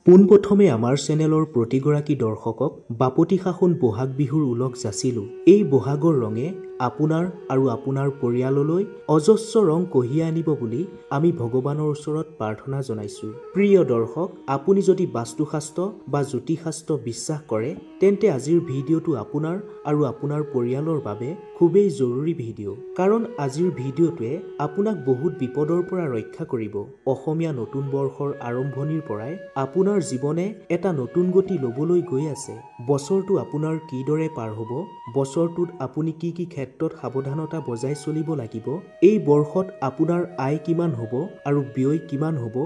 পোনপ্ৰথমে আমাৰ চেনেলৰ প্ৰতিগৰাকী দৰ্শকক বাপতি সাহোন বহাগ বিহুৰ ওলগ যাচিলো। এই বহাগৰ ৰঙে আপোনাৰ আৰু আপোনাৰ পৰিয়াললৈ অজস্ৰ ৰং কঢ়িয়াই আনিব বুলি আমি ভগৱানৰ ওচৰত প্ৰাৰ্থনা জনাইছো। প্ৰিয় দৰ্শক, আপুনি যদি বাস্তুশাস্ত্ৰ বা জ্যোতিষশাস্ত্ৰ বিশ্বাস কৰে তেন্তে আজিৰ ভিডিঅ'টো আপোনাৰ আৰু আপোনাৰ পৰিয়ালৰ বাবে খুবেই জৰুৰী ভিডিঅ'। কাৰণ আজিৰ ভিডিঅ'টোৱে আপোনাক বহুত বিপদৰ পৰা ৰক্ষা কৰিব। অসমীয়া নতুন বৰ্ষৰ আৰম্ভণিৰ পৰাই আপোনাৰ জীৱনে এটা নতুন গতি ল'বলৈ গৈ আছে। বছৰটো আপোনাৰ কিদৰে পাৰ হ'ব, বছৰটোত আপুনি কি কি ক্ষেত্ৰত সাৱধানতা বজাই চলিব লাগিব, এই বৰ্ষত আপোনাৰ আয় কিমান হ'ব আৰু ব্যয় কিমান হ'ব,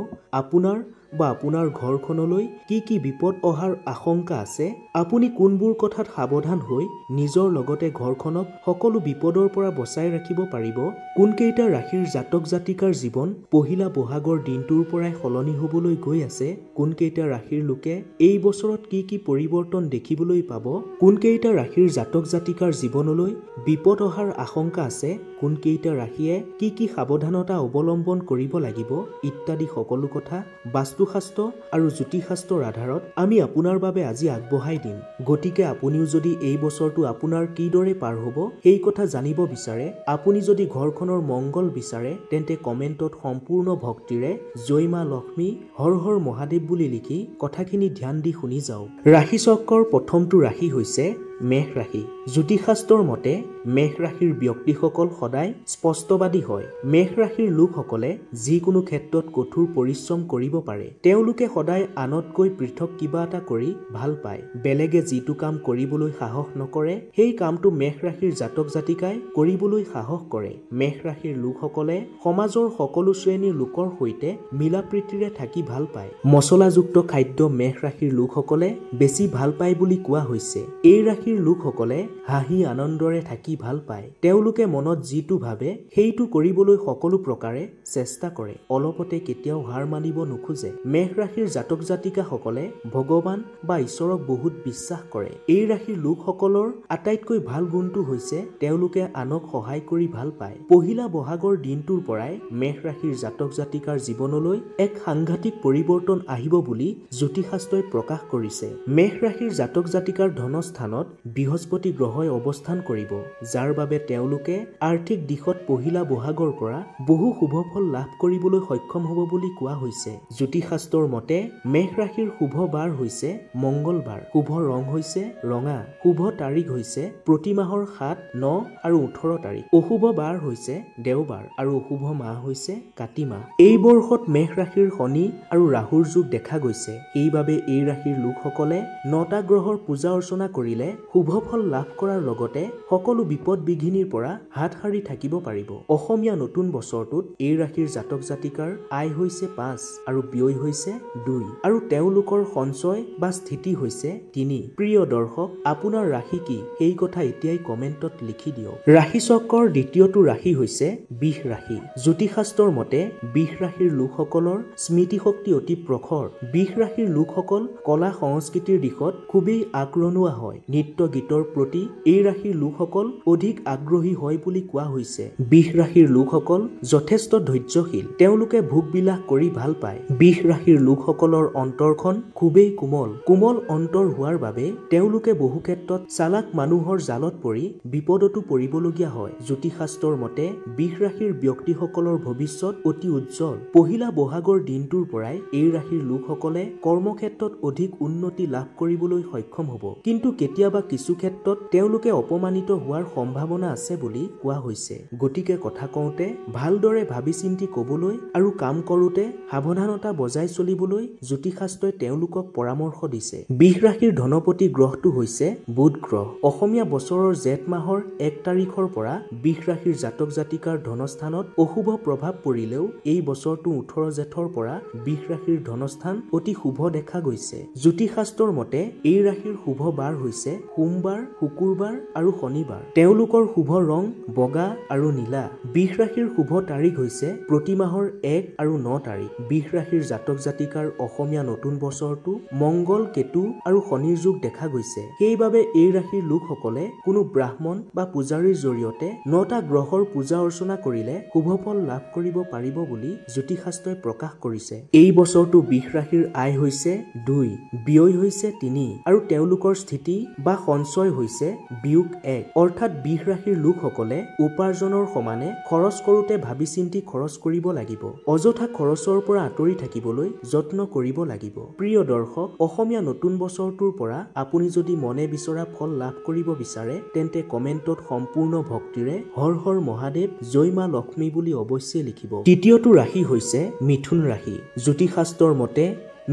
আপোনাৰ বা আপোনাৰ ঘৰখনলৈ কি কি বিপদ অহাৰ আশংকা আছে, আপুনি কোনবোৰ কথাত সাৱধান হৈ নিজৰ লগতে ঘৰখনক সকলো বিপদৰ পৰা বচাই ৰাখিব পাৰিব, কোনকেইটা ৰাশিৰ জাতক জাতিকাৰ জীৱন পহিলা বহাগৰ দিনটোৰ পৰাই সলনি হ'বলৈ গৈ আছে, কোনকেইটা ৰাশিৰ লোকে এই বছৰত কি কি পৰিৱৰ্তন দেখিবলৈ পাব, কোনকেইটা ৰাশিৰ জাতক জাতিকাৰ জীৱনলৈ বিপদ অহাৰ আশংকা আছে, কোনকেইটা ৰাশিয়ে কি কি সাৱধানতা অৱলম্বন কৰিব লাগিব ইত্যাদি সকলো কথা বাস্তুশাস্ত্ৰ আৰু জ্যোতিষশাস্ত্ৰৰ আধাৰত আমি আপোনাৰ বাবে আজি আগবঢ়াই দিম। গতিকে আপুনিও যদি এই বছৰটো আপোনাৰ কিদৰে পাৰ হ'ব সেই কথা জানিব বিচাৰে, আপুনি যদি ঘৰখনৰ মংগল বিচাৰে তেন্তে কমেণ্টত সম্পূৰ্ণ ভক্তিৰে জয় মা লক্ষ্মী, হৰ হৰ মহাদেৱ বুলি লিখি কথাখিনি ধ্যান দি শুনি যাওক। ৰাশি চক্ৰৰ প্ৰথমটো ৰাশি হৈছে মেষ ৰাশি। জ্যোতিষশাস্ত্ৰৰ মতে মেষ ৰাশিৰ ব্যক্তিসকল সদায় স্পষ্টবাদী হয়। মেষ ৰাশিৰ লোকসকলে যিকোনো ক্ষেত্ৰত কঠোৰ পৰিশ্ৰম কৰিব পাৰে। তেওঁলোকে সদায় আনতকৈ পৃথক কিবা এটা কৰি ভাল পায়। বেলেগে যিটো কাম কৰিবলৈ সাহস নকৰে সেই কামটো মেষ ৰাশিৰ জাতক জাতিকাই কৰিবলৈ সাহস কৰে। মেষ ৰাশিৰ লোকসকলে সমাজৰ সকলো শ্ৰেণীৰ লোকৰ সৈতে মিলা প্ৰীতিৰে থাকি ভাল পায়। মছলাযুক্ত খাদ্য মেষ ৰাশিৰ লোকসকলে বেছি ভাল পায় বুলি কোৱা হৈছে। এই ৰাশিৰ লোকসকলে হাঁহি আনন্দৰে থাকি ভাল পায়। তেওঁলোকে মনত যিটো ভাবে সেইটো কৰিবলৈ সকলো প্ৰকাৰে চেষ্টা কৰে। অলপতে কেতিয়াও হাৰ মানিব নোখোজে। মেষ ৰাশিৰ জাতক জাতিকাসকলে ভগৱান বা ঈশ্বৰক বহুত বিশ্বাস কৰে। এই ৰাশিৰ লোকসকলৰ আটাইতকৈ ভাল গুণটো হৈছে তেওঁলোকে আনক সহায় কৰি ভাল পায়। পহিলা বহাগৰ দিনটোৰ পৰাই মেষ ৰাশিৰ জাতক জাতিকাৰ জীৱনলৈ এক সাংঘাতিক পৰিৱৰ্তন আহিব বুলি জ্যোতিষশাস্ত্ৰই প্ৰকাশ কৰিছে। মেষ ৰাশিৰ জাতক জাতিকাৰ ধনস্থানত বৃহস্পতি গ্ৰহই অৱস্থান কৰিব, যাৰ বাবে তেওঁলোকে আৰ্থিক দিশত পহিলা বহাগৰ পৰা বহু শুভ ফল লাভ কৰিবলৈ সক্ষম হ'ব বুলি কোৱা হৈছে। জ্যোতিষশাস্ত্ৰৰ মতে মেষ ৰাশিৰ শুভ বাৰ হৈছে মংগলবাৰ, শুভ ৰং হৈছে ৰঙা, শুভ তাৰিখ হৈছে প্ৰতি মাহৰ 7, 9 আৰু 18 তাৰিখ, অশুভ বাৰ হৈছে দেওবাৰ আৰু অশুভ মাহ হৈছে কাতি মাহ। এই বৰ্ষত মেষ ৰাশিৰ শনি আৰু ৰাহুৰ যোগ দেখা গৈছে। সেইবাবে এই ৰাশিৰ লোকসকলে 9টা গ্ৰহৰ পূজা অৰ্চনা কৰিলে শুভ ফল লাভ কৰাৰ লগতে সকলো বিপদ বিঘিনিৰ পৰা হাত সাৰি থাকিব পাৰিব। অসমীয়া নতুন বছৰটোত এই ৰাশিৰ জাতক জাতিকাৰ আয় হৈছে 5 আৰু ব্যয় হৈছে 2 আৰু তেওঁলোকৰ সঞ্চয় বা স্থিতি হৈছে 3। প্ৰিয় দৰ্শক, আপোনাৰ ৰাশি কি সেই কথা এতিয়াই কমেণ্টত লিখি দিয়ক। ৰাশি চক্ৰৰ দ্বিতীয়টো ৰাশি হৈছে বৃষ ৰাশি। জ্যোতিষশাস্ত্ৰৰ মতে বৃষ ৰাশিৰ লোকসকলৰ স্মৃতি শক্তি অতি প্ৰখৰ। বৃষ ৰাশিৰ লোকসকল কলা সংস্কৃতিৰ দিশত খুবেই আগৰণুৱা হয়। নৃত্য গীতৰ প্ৰতি এই ৰাশিৰ লোকসকল অধিক আগ্ৰহী হয় বুলি কোৱা হৈছে। বৃষ ৰাশিৰ লোকসকল যথেষ্ট ধৈৰ্যশীল। তেওঁলোকে ভোগ বিলাস কৰি ভাল পায়। বৃষ ৰাশিৰ লোকসকলৰ অন্তৰখন খুবেই কোমল। কোমল অন্তৰ হোৱাৰ বাবে তেওঁলোকে বহু ক্ষেত্ৰত চালাক মানুহৰ জালত পৰি বিপদতো পৰিবলগীয়া হয়। জ্যোতিষশাস্ত্ৰৰ মতে বৃষ ৰাশিৰ ব্যক্তিসকলৰ ভৱিষ্যত অতি উজ্জ্বল। পহিলা বহাগৰ দিনটোৰ পৰাই এই ৰাশিৰ লোকসকলে কৰ্মক্ষেত্ৰত অধিক উন্নতি লাভ কৰিবলৈ সক্ষম হ'ব। কিন্তু কেতিয়াবা কিছু ক্ষেত্ৰত তেওঁলোকে অপমানিত হোৱাৰ সম্ভাৱনা আছে বুলি কোৱা হৈছে। গতিকে কথা কওঁতে ভালদৰে ভাবি চিন্তি ক'বলৈ আৰু কাম কৰোঁতে সাৱধানতা বজাই চলিবলৈ জ্যোতিষশাস্ত্ৰই তেওঁলোকক পৰামৰ্শ দিছে। বৃষ ৰাশিৰ ধনপতি গ্ৰহটো হৈছে বুধ গ্ৰহ। অসমীয়া বছৰৰ জেঠ মাহৰ 1 তাৰিখৰ পৰা বৃষ ৰাশিৰ জাতক জাতিকাৰ ধনস্থানত অশুভ প্ৰভাৱ পৰিলেও এই বছৰটো 18 জেঠৰ পৰা বৃষ ৰাশিৰ ধনস্থান অতি শুভ দেখা গৈছে। জ্যোতিষশাস্ত্ৰৰ মতে এই ৰাশিৰ শুভ বাৰ হৈছে সোমবাৰ, শুকুৰবাৰ আৰু শনিবাৰ। তেওঁলোকৰ শুভ ৰং বগা আৰু নীলা। বৃষ ৰাশিৰ শুভ তাৰিখ হৈছে প্ৰতি মাহৰ 1 আৰু 9 তাৰিখ। বৃষ ৰাশিৰ জাতক জাতিকাৰ অসমীয়া নতুন বছৰটো মংগল, কেতু আৰু শনিৰ যোগ দেখা গৈছে। সেইবাবে এই ৰাশিৰ লোকসকলে কোনো ব্ৰাহ্মণ বা পূজাৰীৰ জৰিয়তে 9টা গ্ৰহৰ পূজা অৰ্চনা কৰিলে শুভ ফল লাভ কৰিব পাৰিব বুলি জ্যোতিষশাস্ত্ৰই প্ৰকাশ কৰিছে। এই বছৰটো বৃষ ৰাশিৰ আয় হৈছে 2, ব্যয় হৈছে 3 আৰু তেওঁলোকৰ স্থিতি বা সঞ্চয় হৈছে বিয়োগ 1। অৰ্থাৎ বৃষ ৰাশিৰ লোকসকলে উপাৰ্জনৰ সমানে খৰচ কৰোঁতে ভাবি চিন্তি খৰচ কৰিব লাগিব। অযথা খৰচৰ পৰা আঁতৰি থাকিবলৈ যত্ন কৰিব লাগিব। প্ৰিয় দৰ্শক, অসমীয়া নতুন বছৰটোৰ পৰা আপুনি যদি মনে বিচৰা ফল লাভ কৰিব বিচাৰে তেন্তে কমেণ্টত সম্পূৰ্ণ ভক্তিৰে হৰ হৰ মহাদেৱ, জয় মা লক্ষ্মী বুলি অৱশ্যেই লিখিব। তৃতীয়টো ৰাশি হৈছে মিথুন ৰাশি। জ্যোতিষশাস্ত্ৰৰ মতে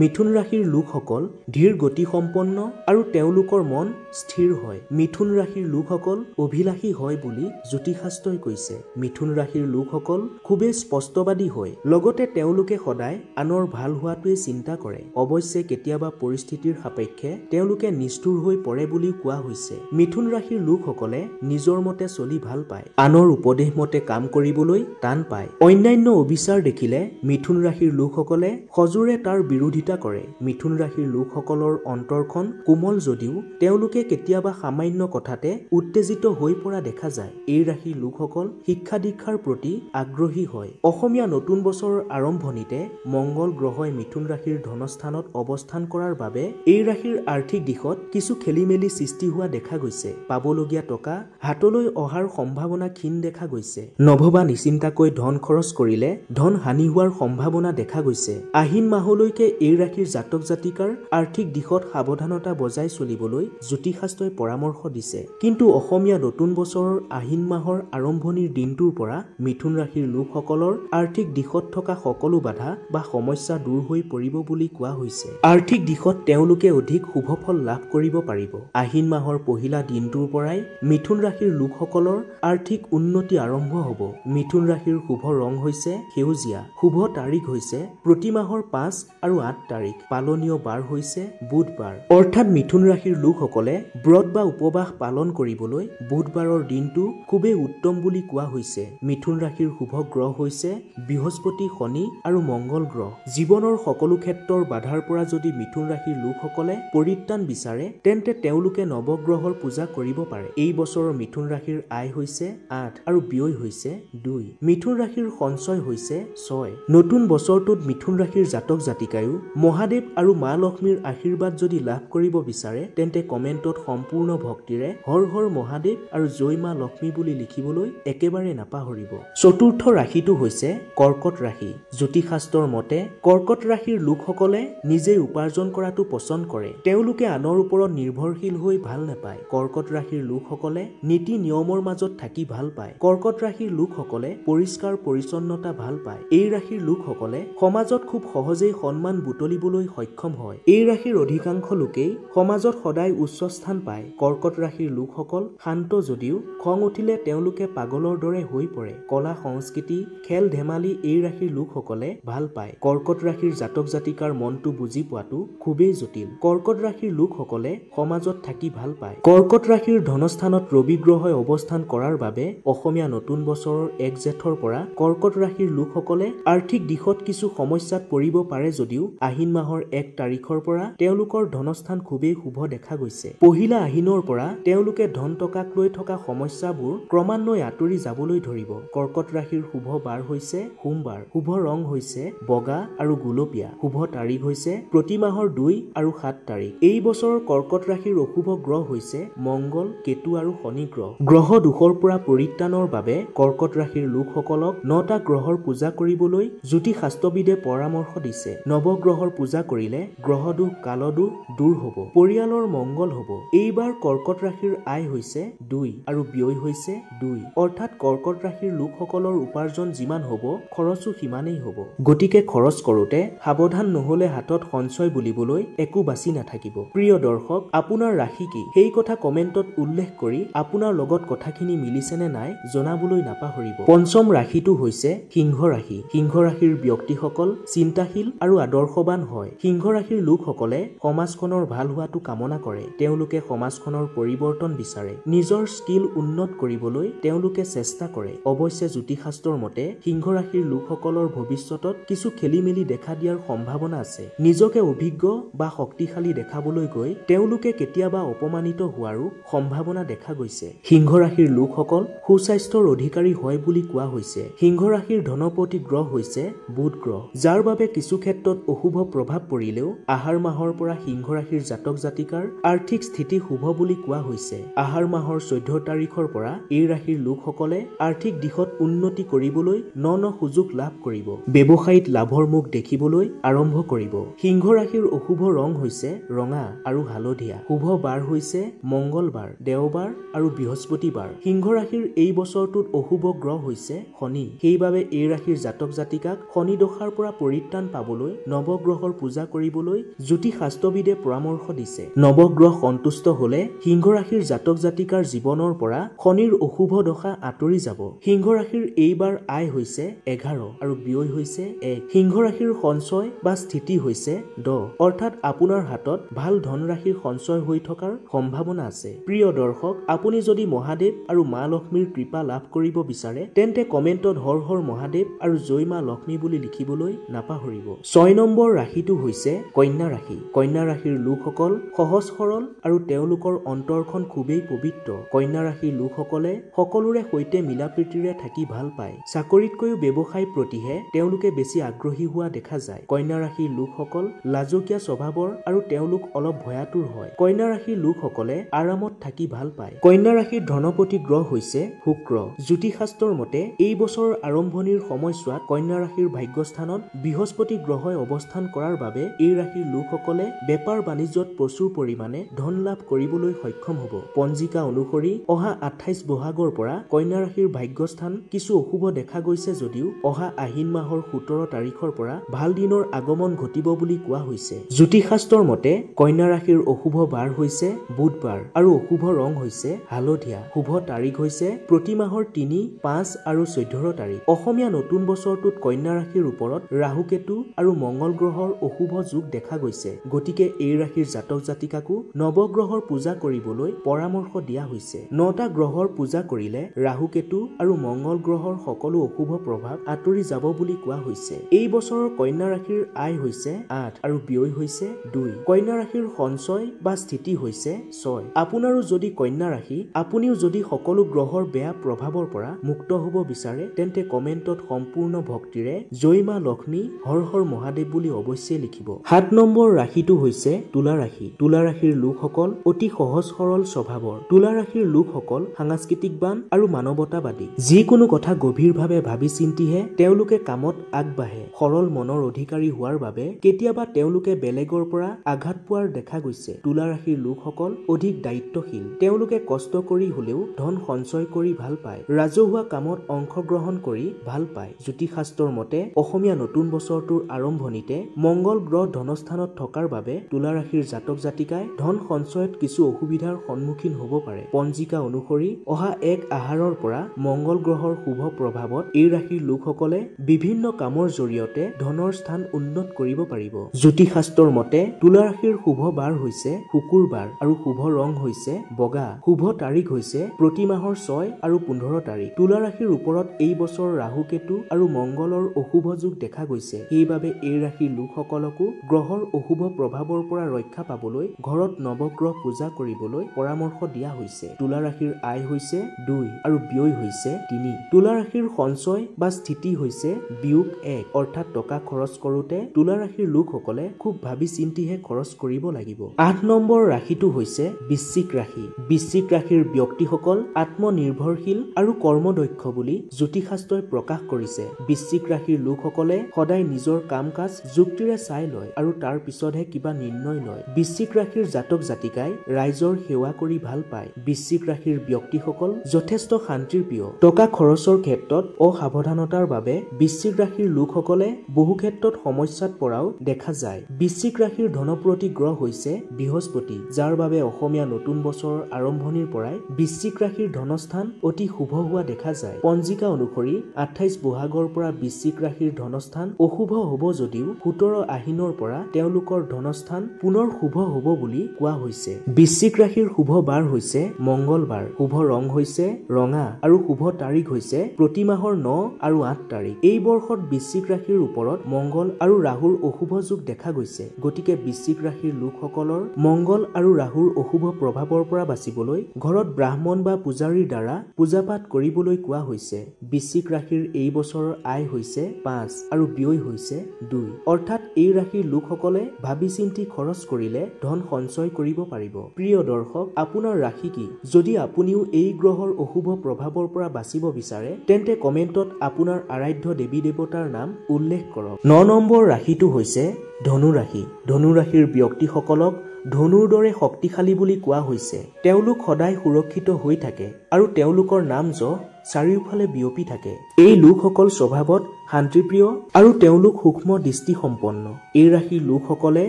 মিথুন ৰাশিৰ লোকসকল ধীৰ গতিসম্পন্ন আৰু তেওঁলোকৰ মন স্থিৰ হয়। মিথুন ৰাশিৰ লোকসকল অভিলাষী হয় বুলি জ্যোতিষশাস্ত্ৰই কৈছে। মিথুন ৰাশিৰ লোকসকল খুবেই স্পষ্টবাদী হয়। লগতে তেওঁলোকে সদায় আনৰ ভাল হোৱাটোৱে চিন্তা কৰে। অৱশ্যে কেতিয়াবা পৰিস্থিতিৰ সাপেক্ষে তেওঁলোকে নিষ্ঠুৰ হৈ পৰে বুলিও কোৱা হৈছে। মিথুন ৰাশিৰ লোকসকলে নিজৰ মতে চলি ভাল পায়। আনৰ উপদেশ মতে কাম কৰিবলৈ টান পায়। অন্যান্য অবিচাৰ দেখিলে মিথুন ৰাশিৰ লোকসকলে সজোৰে তাৰ বিৰোধিতা কৰে। মিথুন ৰাশিৰ লোকসকলৰ অন্তৰখন কোমল যদিও তেওঁলোকে কেতিয়াবা সামান্য কথাতে উত্তেজিত হৈ পৰা দেখা যায়। এই ৰাশিৰ লোকসকল শিক্ষা দীক্ষাৰ প্ৰতি আগ্ৰহী হয়। অসমীয়া নতুন বছৰৰ আৰম্ভণিতে মংগল গ্ৰহই মিথুন ৰাশিৰ ধনস্থানত অৱস্থান কৰাৰ বাবে এই ৰাশিৰ আৰ্থিক দিশত কিছু খেলিমেলি সৃষ্টি হোৱা দেখা গৈছে। পাবলগীয়া টকা হাতলৈ অহাৰ সম্ভাৱনা ক্ষীণ দেখা গৈছে। নভবা নিচিন্তাকৈ ধন খৰচ কৰিলে ধন হানি হোৱাৰ সম্ভাৱনা দেখা গৈছে। আহিন মাহলৈকে এই ৰাশিৰ জাতক জাতিকাৰ আৰ্থিক দিশত সাৱধানতা বজাই চলিবলৈ জ্যোতিষশাস্ত্ৰই পৰামৰ্শ দিছে। কিন্তু অসমীয়া নতুন বছৰৰ আহিন মাহৰ আৰম্ভণিৰ দিনটোৰ পৰা মিথুন ৰাশিৰ লোকসকলৰ আৰ্থিক দিশত থকা সকলো বাধা বা সমস্যা দূৰ হৈ পৰিব বুলি কোৱা হৈছে। আৰ্থিক দিশত তেওঁলোকে অধিক শুভ ফল লাভ কৰিব পাৰিব। আহিন মাহৰ পহিলা দিনটোৰ পৰাই মিথুন ৰাশিৰ লোকসকলৰ আৰ্থিক উন্নতি আৰম্ভ হ'ব। মিথুন ৰাশিৰ শুভ ৰং হৈছে সেউজীয়া। শুভ তাৰিখ হৈছে প্ৰতি মাহৰ 5 আৰু 8 তাৰিখ। পালনীয় বাৰ হৈছে বুধবাৰ। অৰ্থাৎ মিথুন ৰাশিৰ লোকসকলে ব্ৰত বা উপবাস পালন কৰিবলৈ বুধবাৰৰ দিনটো খুবেই উত্তম বুলি কোৱা হৈছে। মিথুন ৰাশিৰ শুভ গ্ৰহ হৈছে বৃহস্পতি, শনি আৰু মংগল গ্ৰহ। জীৱনৰ সকলো ক্ষেত্ৰৰ বাধাৰ পৰা যদি মিথুন ৰাশিৰ লোকসকলে পৰিত্ৰাণ বিচাৰে তেন্তে তেওঁলোকে নৱগ্ৰহৰ পূজা কৰিব পাৰে। এই বছৰৰ মিথুন ৰাশিৰ আয় হৈছে 8 আৰু ব্যয় হৈছে 2। মিথুন ৰাশিৰ সঞ্চয় হৈছে 6। নতুন বছৰটোত মিথুন ৰাশিৰ জাতক জাতিকায়ো মহাদেৱ আৰু মা লক্ষ্মীৰ আশীৰ্বাদ যদি লাভ কৰিব বিচাৰে তেন্তে কমেণ্টত সম্পূৰ্ণ ভক্তিৰে হৰ হৰ মহাদেৱ আৰু জয় মা লক্ষ্মী বুলি লিখিবলৈ একেবাৰে নাপাহৰিব। চতুৰ্থ ৰাশিটো হৈছে কৰ্কট ৰাশি। জ্যোতিষশাস্ত্ৰৰ মতে কৰ্কট ৰাশিৰ লোকসকলে নিজেই উপাৰ্জন কৰাটো পছন্দ কৰে। তেওঁলোকে আনৰ ওপৰত নিৰ্ভৰশীল হৈ ভাল নাপায়। কৰ্কট ৰাশিৰ লোকসকলে নীতি নিয়মৰ মাজত থাকি ভাল পায়। কৰ্কট ৰাশিৰ লোকসকলে পৰিষ্কাৰ পৰিচ্ছন্নতা ভাল পায়। এই ৰাশিৰ লোকসকলে সমাজত খুব সহজেই সন্মান বুটলিবলৈ সক্ষম হয়। এই ৰাশিৰ অধিকাংশ লোকেই সমাজত সদায় উচ্চ স্থান পায়। কৰ্কট ৰাশিৰ লোকসকল শান্ত যদিও খং উঠিলে তেওঁলোকে পাগলৰ দৰে হৈ পৰে। কলা সংস্কৃতি, খেল ধেমালি এই ৰাশিৰ লোকসকলে ভাল পায়। কৰ্কট ৰাশিৰ জাতক জাতিকাৰ মনটো বুজি পোৱাটো খুবেই জটিল। কৰ্কট ৰাশিৰ লোকসকলে সমাজত থাকি ভাল পায়। কৰ্কট ৰাশিৰ ধনস্থানত ৰবি গ্ৰহই অৱস্থান কৰাৰ বাবে অসমীয়া নতুন বছৰৰ 1 জেঠৰ পৰা কৰ্কট ৰাশিৰ লোকসকলে আৰ্থিক দিশত কিছু সমস্যাত পৰিব পাৰে যদিও আহিন মাহৰ 1 তাৰিখৰ পৰা তেওঁলোকৰ ধনস্থান খুবেই শুভ দেখা গৈছে। পহিলা আহিনৰ পৰা তেওঁলোকে ধন টকাক লৈ থকা সমস্যাবোৰ ক্ৰমান্বয়ে আঁতৰি যাবলৈ ধৰিব। কৰ্কট ৰাশিৰ শুভ বাৰ হৈছে সোমবাৰ। শুভ ৰং হৈছে বগা আৰু গুলপীয়া। শুভ তাৰিখ হৈছে প্ৰতি মাহৰ 2 আৰু 7 তাৰিখ। এই বছৰৰ কৰ্কট ৰাশিৰ অশুভ গ্ৰহ হৈছে মংগল, কেতু আৰু শনি গ্ৰহ। গ্ৰহ দোষৰ পৰা পৰিত্ৰাণৰ বাবে কৰ্কট ৰাশিৰ লোকসকলক 9টা গ্ৰহৰ পূজা কৰিবলৈ জ্যোতিষশাস্ত্ৰবিদে পৰামৰ্শ দিছে। নৱগ্ৰহৰ পূজা কৰিলে গ্ৰহ দোষ, কাল দোষ দূৰ হ'ব, পৰিয়ালৰ মংগল হ'ব। এইবাৰ কৰ্কট ৰাশিৰ আয় হৈছে 2 আৰু ব্যয় হৈছে 2। অৰ্থাৎ কৰ্কট ৰাশিৰ লোকসকলৰ উপাৰ্জন যিমান হ'ব খৰচো সিমানেই হ'ব। গতিকে খৰচ কৰোঁতে সাৱধান নহলে হাতত সঞ্চয় বুলিবলৈ একো বাচি নাথাকিব। প্ৰিয় দৰ্শক, আপোনাৰ ৰাশি কি সেই কথা কমেণ্টত উল্লেখ কৰি আপোনাৰ লগত কথাখিনি মিলিছেনে নাই জনাবলৈ নাপাহৰিব। পঞ্চম ৰাশিটো হৈছে সিংহ ৰাশি। সিংহ ৰাশিৰ ব্যক্তিসকল চিন্তাশীল আৰু আদৰ্শবান লাভৱান হয়। সিংহ ৰাশিৰ লোকসকলে সমাজখনৰ ভাল হোৱাটো কামনা কৰে। তেওঁলোকে সমাজখনৰ পৰিৱৰ্তন বিচাৰে। নিজৰ স্কিল উন্নত কৰিবলৈ তেওঁলোকে চেষ্টা কৰে। অৱশ্যে জ্যোতিষশাস্ত্ৰৰ মতে সিংহ ৰাশিৰ লোকসকলৰ ভৱিষ্যতত কিছু খেলিমেলি দেখা দিয়াৰ সম্ভাৱনা আছে। নিজকে অভিজ্ঞ বা শক্তিশালী দেখাবলৈ গৈ তেওঁলোকে কেতিয়াবা অপমানিত হোৱাৰো সম্ভাৱনা দেখা গৈছে। সিংহ ৰাশিৰ লোকসকল সুস্বাস্থ্যৰ অধিকাৰী হয় বুলি কোৱা হৈছে। সিংহ ৰাশিৰ ধনপতি গ্ৰহ হৈছে বুধ গ্ৰহ, যাৰ বাবে কিছু ক্ষেত্ৰত অশুভ প্ৰভাৱ পৰিলেও আহাৰ মাহৰ পৰা সিংহ ৰাশিৰ জাতক জাতিকাৰ আৰ্থিক স্থিতি শুভ বুলি কোৱা হৈছে। আহাৰ মাহৰ 14 তাৰিখৰ পৰা এই ৰাশিৰ লোকসকলে আৰ্থিক দিশত উন্নতি কৰিবলৈ ন সুযোগ লাভ কৰিব। ব্যৱসায়িত লাভৰ মুখ দেখিবলৈ আৰম্ভ কৰিব। সিংহ ৰাশিৰ অশুভ ৰং হৈছে ৰঙা আৰু হালধীয়া। শুভ বাৰ হৈছে মংগলবাৰ, দেওবাৰ আৰু বৃহস্পতিবাৰ। সিংহ ৰাশিৰ এই বছৰটোত অশুভ গ্ৰহ হৈছে শনি। সেইবাবে এই ৰাশিৰ জাতক জাতিকাক শনি দশাৰ পৰা পৰিত্ৰাণ পাবলৈ নৱগ্ৰহৰ পূজা কৰিবলৈ জ্যোতিষ শাস্ত্ৰবিদে পৰামৰ্শ দিছে। নৱগ্ৰহ সন্তুষ্ট হলে সিংহ ৰাশিৰ জাতক জাতিকাৰ জীৱনৰ পৰা শনিৰ অশুভ দশা আঁতৰি যাব। সিংহ ৰাশিৰ এইবাৰ আয় হৈছে 11 আৰু ব্যয় হৈছে 1। সিংহ ৰাশিৰ সঞ্চয় বা স্থিতি হৈছে 10, অৰ্থাৎ আপোনাৰ হাতত ভাল ধনৰাশিৰ সঞ্চয় হৈ থকাৰ সম্ভাৱনা আছে। প্ৰিয় দৰ্শক, আপুনি যদি মহাদেৱ আৰু মা লক্ষ্মীৰ কৃপা লাভ কৰিব বিচাৰে তেন্তে কমেণ্টত হৰ হৰ মহাদেৱ আৰু জয় মা লক্ষ্মী বুলি লিখিবলৈ নাপাহৰিব। 6 নম্বৰ ৰাশিটো হৈছে কন্যা ৰাশি। কন্যা ৰাশিৰ লোকসকল সহজ সৰল আৰু তেওঁলোকৰ অন্তৰখন খুবেই পবিত্ৰ। কন্যা ৰাশিৰ লোকসকলে সকলোৰে সৈতে মিলাপ্ৰীতিৰে থাকি ভাল পায়। চাকৰিতকৈও ব্যৱসায় প্ৰতিহে তেওঁলোকে বেছি আগ্ৰহী হোৱা দেখা যায়। কন্যা ৰাশিৰ লোকসকল লাজকীয়া স্বভাৱৰ আৰু তেওঁলোক অলপ ভয়াতুৰ হয়। কন্যা ৰাশিৰ লোকসকলে আৰামত থাকি ভাল পায়। কন্যা ৰাশিৰ ধনপতি গ্ৰহ হৈছে শুক্ৰ। জ্যোতিষশাস্ত্ৰৰ মতে এই বছৰৰ আৰম্ভণিৰ সময়ছোৱাত কন্যা ৰাশিৰ ভাগ্যস্থানত বৃহস্পতি গ্ৰহই অৱস্থান কৰাৰ বাবে এই ৰাশিৰ লোকসকলে বেপাৰ বাণিজ্যত প্ৰচুৰ পৰিমাণে ধন লাভ কৰিবলৈ সক্ষম হ'ব। পঞ্জিকা অনুসৰি অহা 28 বহাগৰ পৰা কন্যা ৰাশিৰ ভাগ্যস্থান কিছু অশুভ দেখা গৈছে যদিও অহা আহিন মাহৰ 17 তাৰিখৰ পৰা ভাল দিনৰ আগমন ঘটিব বুলি কোৱা হৈছে। জ্যোতিষশাস্ত্ৰৰ মতে কন্যা ৰাশিৰ অশুভ বাৰ হৈছে বুধবাৰ আৰু অশুভ ৰং হৈছে হালধীয়া। শুভ তাৰিখ হৈছে প্ৰতি মাহৰ 3, 5 আৰু 14 তাৰিখ। অসমীয়া নতুন বছৰটোত কন্যা ৰাশিৰ ওপৰত ৰাহু কেতু আৰু মংগল গ্ৰহৰ অশুভ যোগ দেখা গৈছে। গতিকে এই ৰাশিৰ জাতক জাতিকাকো নৱগ্ৰহৰ পূজা কৰিবলৈ পৰামৰ্শ দিয়া হৈছে। 9টা গ্ৰহৰ পূজা কৰিলে ৰাহু কেতু আৰু মংগল গ্ৰহৰ সকলো অশুভ প্ৰভাৱ আঁতৰি যাব বুলি কোৱা হৈছে। এই বছৰৰ কন্যা ৰাশিৰ আয় হৈছে 8 আৰু ব্যয় হৈছে 2। কন্যা ৰাশিৰ সঞ্চয় বা স্থিতি হৈছে 6। আপোনাৰো যদি কন্যা ৰাশি, আপুনিও যদি সকলো গ্ৰহৰ বেয়া প্ৰভাৱৰ পৰা মুক্ত হ'ব বিচাৰে তেন্তে কমেণ্টত সম্পূৰ্ণ ভক্তিৰে জয় মা লক্ষ্মী, হৰ হৰ মহাদেৱ বুলি অৱশ্যেই লিখিব। 7 নম্বৰ ৰাশিটো হৈছে তুলা ৰাশি। তুলা ৰাশিৰ লোকসকল অতি সহজ সৰল স্বভাৱৰ। তুলা ৰাশিৰ লোকসকল সাংস্কৃতিকবান আৰু মানৱতাবাদী। যিকোনো কথা গভীৰভাৱে ভাবি চিন্তিহে তেওঁলোকে কামত আগবাঢ়ে। সৰল মনৰ অধিকাৰী হোৱাৰ বাবে কেতিয়াবা তেওঁলোকে বেলেগৰ পৰা আঘাত পোৱাৰ দেখা গৈছে। তুলা ৰাশিৰ লোকসকল অধিক দায়িত্বশীল। তেওঁলোকে কষ্ট কৰি হলেও ধন সঞ্চয় কৰি ভাল পায়। ৰাজহুৱা কামত অংশগ্ৰহণ কৰি ভাল পায়। জ্যোতিষশাস্ত্ৰৰ মতে অসমীয়া নতুন বছৰটোৰ আৰম্ভণিতে মংগল গ্ৰহ ধনস্থানত থকাৰ বাবে তুলা ৰাশিৰ জাতক জাতিকাই ধন সঞ্চয়ত কিছু অসুবিধাৰ সন্মুখীন হ'ব পাৰে। পঞ্জিকা অনুসৰি অহা 1 আহাৰৰ পৰা মংগল গ্ৰহৰ শুভ প্ৰভাৱত এই ৰাশিৰ লোকসকলে বিভিন্ন কামৰ জৰিয়তে ধনৰ স্থান উন্নত কৰিব পাৰিব। জ্যোতিষশাস্ত্ৰৰ মতে তুলা ৰাশিৰ শুভ বাৰ হৈছে শুকুৰবাৰ আৰু শুভ ৰং হৈছে বগা। শুভ তাৰিখ হৈছে প্ৰতি মাহৰ 6 আৰু 15 তাৰিখ। তুলা ৰাশিৰ ওপৰত এই বছৰ ৰাহু কেতু আৰু মংগলৰ অশুভ যোগ দেখা গৈছে। সেইবাবে এই ৰাশিৰ লোকসকলকো গ্ৰহৰ অশুভ প্ৰভাৱৰ পৰা ৰক্ষা পাবলৈ ঘৰত নৱগ্ৰহ পূজা কৰিবলৈ পৰামৰ্শ দিয়া হৈছে। তুলা ৰাশিৰ আয় হৈছে 2 আৰু ব্যয় হৈছে 3। তুলা ৰাশিৰ সঞ্চয় বা স্থিতি হৈছে বিয়োগ 1, অৰ্থাৎ টকা খৰচ কৰোতে তুলা ৰাশিৰ লোকসকলে খুব ভাবি চিন্তিহে খৰচ কৰিব লাগিব। 8 নম্বৰ ৰাশিটো হৈছে বৃশ্চিক ৰাশি। বৃশ্চিক ৰাশিৰ ব্যক্তিসকল আত্মনিৰ্ভৰশীল আৰু কৰ্মদক্ষ বুলি জ্যোতিষশাস্ত্ৰই প্ৰকাশ কৰিছে। বৃশ্চিক ৰাশিৰ লোকসকলে সদায় নিজৰ কাম কাজ যুক্তিৰে চাই লয় আৰু তাৰ পিছতহে কিবা নিৰ্ণয় লয়। বৃশ্চিক ৰাশিৰ জাতক জাতিকাই ৰাইজৰ সেৱা কৰি ভাল পায়। বৃশ্চিক ৰাশিৰ ব্যক্তিসকল যথেষ্ট শান্তিৰ প্ৰিয়। টকা খৰচৰ ক্ষেত্ৰত অসাৱধানতাৰ বাবে বৃশ্চিক ৰাশিৰ লোকসকলে বহু ক্ষেত্ৰত সমস্যাত পৰাও দেখা যায়। বৃশ্চিক ৰাশিৰ ধনপ্ৰতি গ্ৰহ হৈছে বৃহস্পতি, যাৰ বাবে অসমীয়া নতুন বছৰৰ আৰম্ভণিৰ পৰাই বৃশ্চিক ৰাশিৰ ধনস্থান অতি শুভ হোৱা দেখা যায়। পঞ্জিকা অনুসৰি 28 বহাগৰ পৰা বৃশ্চিক ৰাশিৰ ধনস্থান অশুভ হ'ব যদিও 17 আহিনৰ পৰা তেওঁলোকৰ ধনস্থান পুনৰ শুভ হ'ব বুলি কোৱা হৈছে। বৃশ্চিক ৰাশিৰ শুভ বাৰ হৈছে মঙ্গলবাৰ, শুভ ৰং হৈছে ৰঙা আৰু শুভ তাৰিখ হৈছে প্ৰতি মাহৰ 9 আৰু 8 তাৰিখ। এই বৰ্ষত বৃশ্চিক ৰাশিৰ ওপৰত মঙ্গল আৰু ৰাহুৰ অশুভ যোগ দেখা গৈছে। গতিকে বৃশ্চিক ৰাশিৰ লোকসকলৰ মঙ্গল আৰু ৰাহুৰ অশুভ প্ৰভাৱৰ পৰা বাচিবলৈ ঘৰত ব্ৰাহ্মণ বা পূজাৰীৰ দ্বাৰা পূজাপাঠ কৰিবলৈ কোৱা হৈছে। বৃশ্চিক ৰাশিৰ এই বছৰৰ আয় হৈছে 5 আৰু ব্যয় হৈছে 2। অৰ্থাৎ এই ৰাশিৰ লোকসকলে ভাবি চিন্তি খৰচ কৰিলে ধন সঞ্চয় কৰিব পাৰিব। প্ৰিয় দৰ্শক, আপোনাৰ ৰাশি কি? যদি আপুনিও এই গ্ৰহৰ অশুভ প্ৰভাৱৰ পৰা বাচিব বিচাৰে তেন্তে কমেণ্টত আপোনাৰ আৰাধ্য দেৱী দেৱতাৰ নাম উল্লেখ কৰক। 9 নম্বৰ ৰাশিটো হৈছে ধনু ৰাশি। ধনু ৰাশিৰ ব্যক্তিসকলক ধনুৰ দৰে শক্তিশালী বুলি কোৱা হৈছে। তেওঁলোক সদায় সুৰক্ষিত হৈ থাকে আৰু তেওঁলোকৰ নাম যশ চাৰিওফালে বিয়পি থাকে। এই লোকসকল স্বভাৱত শান্তিপ্ৰিয় আৰু তেওঁলোক সূক্ষ্ম দৃষ্টি সম্পন্ন। এই ৰাশিৰ লোকসকলে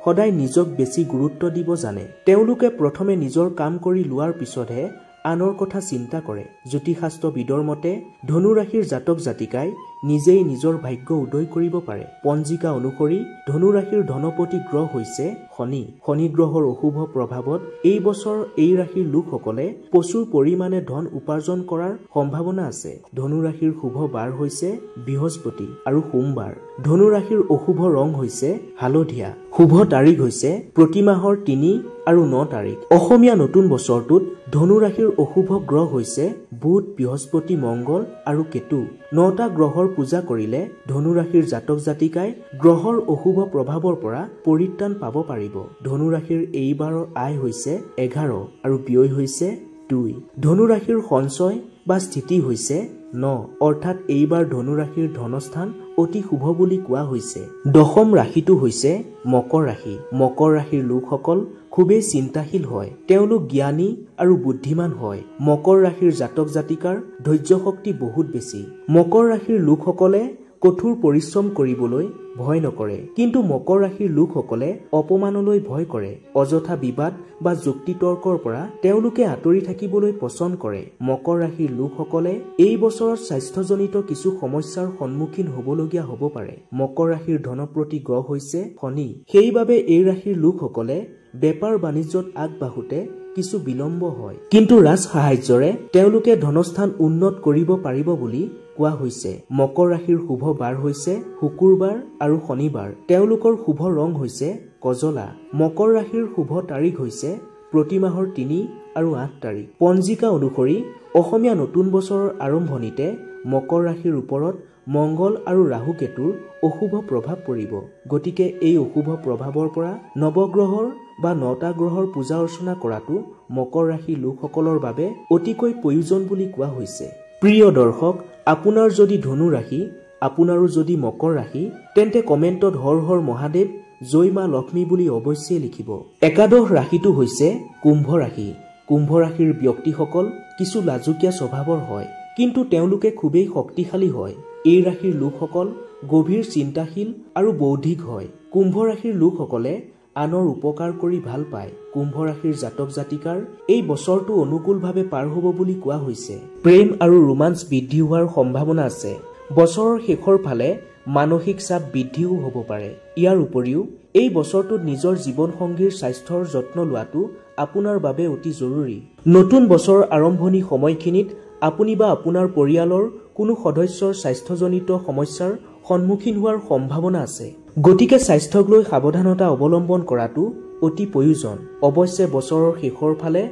সদায় নিজক বেছি গুৰুত্ব দিব জানে। তেওঁলোকে প্ৰথমে নিজৰ কাম কৰি লোৱাৰ পিছতহে আনৰ কথা চিন্তা কৰে। জ্যোতিষশাস্ত্ৰবিদৰ মতে ধনু ৰাশিৰ জাতক জাতিকাই নিজেই নিজৰ ভাগ্য উদয় কৰিব পাৰে। পঞ্জিকা অনুসৰি ধনু ৰাশিৰ ধনপতি গ্ৰহ হৈছে শনি। শনি গ্ৰহৰ অশুভ প্ৰভাৱত এই বছৰ এই ৰাশিৰ লোকসকলে প্ৰচুৰ পৰিমাণে ধন উপাৰ্জন কৰাৰ সম্ভাৱনা আছে। ধনু ৰাশিৰ শুভ বাৰ হৈছে বৃহস্পতি আৰু সোমবাৰ। ধনু ৰাশিৰ অশুভ ৰং হৈছে হালধীয়া। শুভ তাৰিখ হৈছে প্ৰতি মাহৰ 3 আৰু 9 তাৰিখ। অসমীয়া নতুন বছৰটোত ধনু ৰাশিৰ অশুভ গ্ৰহ হৈছে বুধ, বৃহস্পতি, মঙ্গল আৰু কেতু। 9টা গ্ৰহৰ পূজা কৰিলে ধনু ৰাশিৰ জাতক জাতিকাই গ্ৰহৰ অশুভ প্ৰভাৱৰ পৰা পৰিত্ৰাণ পাব পাৰিব। ধনু ৰাশিৰ এইবাৰৰ আয় হৈছে 11 আৰু ব্যয় হৈছে 2। ধনু ৰাশিৰ সঞ্চয় বা স্থিতি হৈছে 9। অৰ্থাৎ এইবাৰ ধনু ৰাশিৰ ধনস্থান অতি শুভ বুলি কোৱা হৈছে। 10ম ৰাশিটো হৈছে মকৰ ৰাশি। মকৰ ৰাশিৰ লোকসকল খুবেই চিন্তাশীল হয়। তেওঁলোক জ্ঞানী আৰু বুদ্ধিমান হয়। মকৰ ৰাশিৰ জাতক জাতিকাৰ ধৈৰ্য শক্তি বহুত বেছি। মকৰ ৰাশিৰ লোকসকলে কঠোৰ পৰিশ্ৰম কৰিবলৈ ভয় নকৰে। কিন্তু মকৰ ৰাশিৰ লোকসকলে অপমানলৈ ভয় কৰে। অযথা বিবাদ বা যুক্তি তৰ্কৰ পৰা তেওঁলোকে আঁতৰি থাকিবলৈ পছন্দ কৰে। মকৰ ৰাশিৰ লোকসকলে এই বছৰত স্বাস্থ্যজনিত কিছু সমস্যাৰ সন্মুখীন হ'বলগীয়া হ'ব পাৰে। মকৰ ৰাশিৰ ধনপ্ৰতি গ্ৰহ হৈছে শনি। সেইবাবে এই ৰাশিৰ লোকসকলে বেপাৰ বাণিজ্যত আগবাঢ়োতে কিছু বিলম্ব হয়। কিন্তু ৰাজ সাহায্যৰে তেওঁলোকে ধনস্থান উন্নত কৰিব পাৰিব বুলি কোৱা হৈছে। মকৰ ৰাশিৰ শুভ বাৰ হৈছে শুকুৰবাৰ আৰু শনিবাৰ। তেওঁলোকৰ শুভ ৰং হৈছে কজলা। মকৰ ৰাশিৰ শুভ তাৰিখ হৈছে প্ৰতি মাহৰ 3 আৰু 8 তাৰিখ। পঞ্জিকা অনুসৰি অসমীয়া নতুন বছৰৰ আৰম্ভণিতে মকৰ ৰাশিৰ ওপৰত মঙ্গল আৰু ৰাহু কেতুৰ অশুভ প্ৰভাৱ পৰিব। গতিকে এই অশুভ প্ৰভাৱৰ পৰা নৱগ্ৰহৰ বা 9টা গ্ৰহৰ পূজা অৰ্চনা কৰাটো মকৰ ৰাশিৰ লোকসকলৰ বাবে অতিকৈ প্ৰয়োজন বুলি কোৱা হৈছে। প্ৰিয় দৰ্শক, আপোনাৰ যদি ধনু ৰাশি, আপোনাৰো যদি মকৰ ৰাশি, তেন্তে কমেণ্টত হৰ হৰ মহাদেৱ, জয় মা লক্ষ্মী বুলি অৱশ্যেই লিখিব। 11 ৰাশিটো হৈছে কুম্ভ ৰাশি। কুম্ভ ৰাশিৰ ব্যক্তিসকল কিছু লাজুকীয়া স্বভাৱৰ হয়, কিন্তু তেওঁলোকে খুবেই শক্তিশালী হয়। এই ৰাশিৰ লোকসকল গভীৰ চিন্তাশীল আৰু বৌদ্ধিক হয়। কুম্ভ ৰাশিৰ লোকসকলে আনৰ উপকাৰ কৰি ভাল পায়। কুম্ভ ৰাশিৰ জাতক জাতিকাৰ এই বছৰটো অনুকূলভাৱে পাৰ হ'ব বুলি কোৱা হৈছে। প্ৰেম আৰু ৰোমাঞ্চ বৃদ্ধি হোৱাৰ সম্ভাৱনা আছে। বছৰৰ শেষৰ ফালে মানসিক চাপ বৃদ্ধিও হ'ব পাৰে। ইয়াৰ উপৰিও এই বছৰটোত নিজৰ জীৱনসংগীৰ স্বাস্থ্যৰ যত্ন লোৱাটো আপোনাৰ বাবে অতি জৰুৰী। নতুন বছৰৰ আৰম্ভণি সময়খিনিত আপুনি বা আপোনাৰ পৰিয়ালৰ কোনো সদস্যৰ স্বাস্থ্যজনিত সমস্যাৰ সন্মুখীন হোৱাৰ সম্ভাৱনা আছে। গতিকে স্বাস্থ্যক লৈ সাৱধানতা অৱলম্বন কৰাটো অতি প্ৰয়োজন। অৱশ্যে বছৰৰ শেষৰ ফালে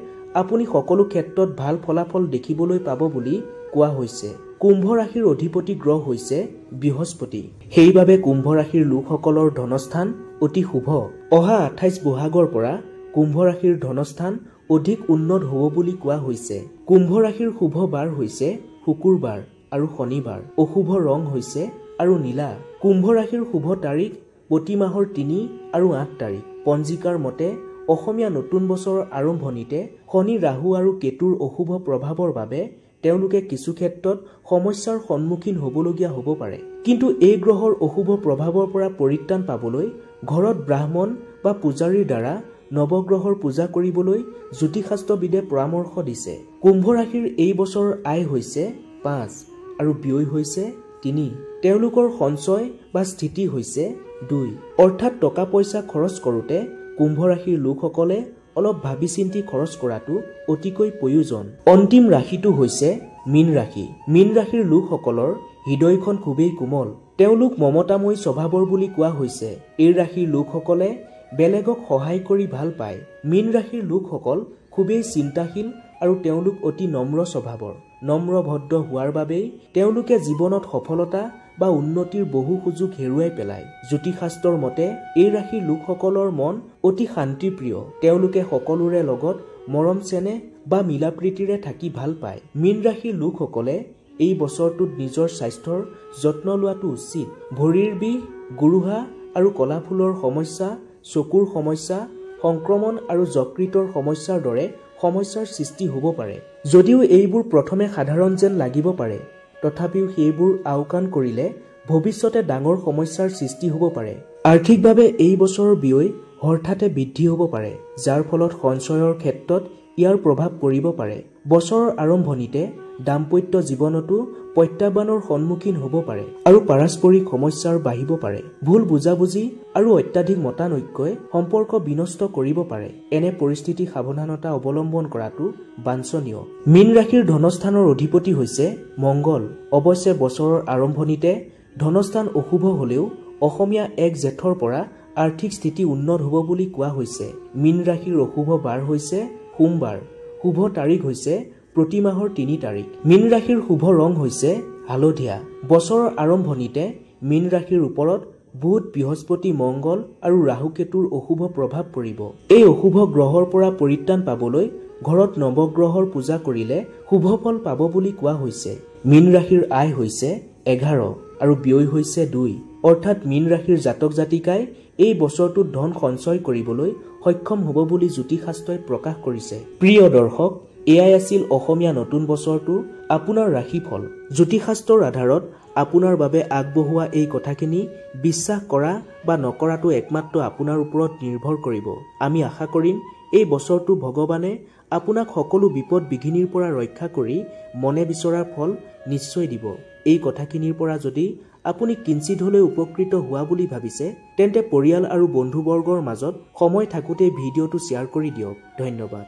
আপুনি সকলো ক্ষেত্ৰত ভাল ফলাফল দেখিবলৈ পাব বুলি কোৱা হৈছে। কুম্ভ ৰাশিৰ অধিপতি গ্ৰহ হৈছে বৃহস্পতি। সেইবাবে কুম্ভ ৰাশিৰ লোকসকলৰ ধনস্থান অতি শুভ। অহা 28 বহাগৰ পৰা কুম্ভ ৰাশিৰ ধনস্থান অধিক উন্নত হ'ব বুলি কোৱা হৈছে। কুম্ভ ৰাশিৰ শুভ বাৰ হৈছে শুকুৰবাৰ আৰু শনিবাৰ। অশুভ ৰং হৈছে আৰু নীলা। কুম্ভ ৰাশিৰ শুভ তাৰিখ প্ৰতি মাহৰ 3 আৰু 8 তাৰিখ। পঞ্জিকাৰ মতে অসমীয়া নতুন বছৰৰ আৰম্ভণিতে শনি, ৰাহু আৰু কেতুৰ অশুভ প্ৰভাৱৰ বাবে তেওঁলোকে কিছু ক্ষেত্ৰত সমস্যাৰ সন্মুখীন হ'বলগীয়া হ'ব পাৰে। কিন্তু এই গ্ৰহৰ অশুভ প্ৰভাৱৰ পৰা পৰিত্ৰাণ পাবলৈ ঘৰত ব্ৰাহ্মণ বা পূজাৰীৰ দ্বাৰা নৱগ্ৰহৰ পূজা কৰিবলৈ জ্যোতিষশাস্ত্ৰবিদে পৰামৰ্শ দিছে। কুম্ভ ৰাশিৰ এই বছৰৰ আয় হৈছে 5 আৰু ব্যয় হৈছে 3। তেওঁলোকৰ সঞ্চয় বা স্থিতি হৈছে 2 অৰ্থাৎ টকা পইচা খৰচ কৰোঁতে কুম্ভ ৰাশিৰ লোকসকলে অলপ ভাবি চিন্তি খৰচ কৰাটো অতিকৈ প্ৰয়োজন। অন্তিম ৰাশিটো হৈছে মীন ৰাশি। মীন ৰাশিৰ লোকসকলৰ হৃদয়খন খুবেই কোমল। তেওঁলোক মমতাময়ী স্বভাৱৰ বুলি কোৱা হৈছে। এই ৰাশিৰ লোকসকলে বেলেগক সহায় কৰি ভাল পায়। মীন ৰাশিৰ লোকসকল খুবেই চিন্তাশীল আৰু তেওঁলোক অতি নম্ৰ স্বভাৱৰ। নম্ৰ ভদ্ৰ হোৱাৰ বাবেই তেওঁলোকে জীৱনত সফলতা বা উন্নতিৰ বহু সুযোগ হেৰুৱাই পেলায়। জ্যোতিষশাস্ত্ৰৰ মতে এই ৰাশিৰ লোকসকলৰ মন অতি শান্তিপ্ৰিয়। তেওঁলোকে সকলোৰে লগত মৰম চেনেহ বা মিলাপ্ৰীতিৰে থাকি ভাল পায়। মীন ৰাশিৰ লোকসকলে এই বছৰটোত নিজৰ স্বাস্থ্যৰ যত্ন লোৱাটো উচিত। ভৰিৰ বিষ, গুৰুহা আৰু কলাফুলৰ সমস্যা, চকুৰ সমস্যা, সংক্ৰমণ আৰু যকৃতৰ সমস্যাৰ দৰে সমস্যাৰ সৃষ্টি হ'ব পাৰে। যদিও এইবোৰ প্ৰথমে সাধাৰণ যেন লাগিব পাৰে, তথাপিও সেইবোৰ আওকাণ কৰিলে ভৱিষ্যতে ডাঙৰ সমস্যাৰ সৃষ্টি হ'ব পাৰে। আৰ্থিকভাৱে এই বছৰৰ ব্যয় হঠাতে বৃদ্ধি হ'ব পাৰে, যাৰ ফলত সঞ্চয়ৰ ক্ষেত্ৰত ইয়াৰ প্ৰভাৱ পৰিব পাৰে। বছৰৰ আৰম্ভণিতে দাম্পত্য জীৱনতো প্ৰত্যাহ্বানৰ সন্মুখীন হ'ব পাৰে আৰু পাৰস্পৰিক সমস্যাৰ বাঢ়িব পাৰে। ভুল বুজাবুজি আৰু অত্যাধিক মতানৈক্যই সম্পৰ্ক বিনষ্ট কৰিব পাৰে। এনে পৰিস্থিতি সাৱধানতা অৱলম্বন কৰাটো বাঞ্ছনীয়। মীন ৰাশিৰ ধনস্থানৰ অধিপতি হৈছে মংগল। অৱশ্যে বছৰৰ আৰম্ভণিতে ধনস্থান অশুভ হ'লেও অসমীয়া 1 জেঠৰ পৰা আৰ্থিক স্থিতি উন্নত হ'ব বুলি কোৱা হৈছে। মীন ৰাশিৰ অশুভ বাৰ হৈছে সোমবাৰ। শুভ তাৰিখ হৈছে প্ৰতি মাহৰ 3 তাৰিখ। মীন ৰাশিৰ শুভ ৰং হৈছে হালধীয়া। বছৰৰ আৰম্ভণিতে মীন ৰাশিৰ ওপৰত বুধ, বৃহস্পতি, মংগল আৰু ৰাহুকেতুৰ অশুভ প্ৰভাৱ পৰিব। এই অশুভ গ্ৰহৰ পৰা পৰিত্ৰাণ পাবলৈ ঘৰত নৱগ্ৰহৰ পূজা কৰিলে শুভ ফল পাব বুলি কোৱা হৈছে। মীন ৰাশিৰ আয় হৈছে 11 আৰু ব্যয় হৈছে 2। অৰ্থাৎ মীন ৰাশিৰ জাতক জাতিকাই এই বছৰটোত ধন সঞ্চয় কৰিবলৈ সক্ষম হ'ব বুলি জ্যোতিষশাস্ত্ৰই প্ৰকাশ কৰিছে। প্ৰিয় দৰ্শক, এয়াই আছিল অসমীয়া নতুন বছৰটো আপোনাৰ ৰাশিফল। জ্যোতিষশাস্ত্ৰৰ আধাৰত আপোনাৰ বাবে আগবঢ়োৱা এই কথাখিনি বিশ্বাস কৰা বা নকৰাটো একমাত্ৰ আপোনাৰ ওপৰত নিৰ্ভৰ কৰিব। আমি আশা কৰিম এই বছৰটো ভগৱানে আপোনাক সকলো বিপদ বিঘিনিৰ পৰা ৰক্ষা কৰি মনে বিচৰাৰ ফল নিশ্চয় দিব। এই কথাখিনিৰ পৰা যদি আপুনি কিঞ্চিত হ'লেও উপকৃত হোৱা বুলি ভাবিছে, তেন্তে পৰিয়াল আৰু বন্ধুবৰ্গৰ মাজত সময় থাকোঁতে ভিডিঅ'টো শ্বেয়াৰ কৰি দিয়ক। ধন্যবাদ।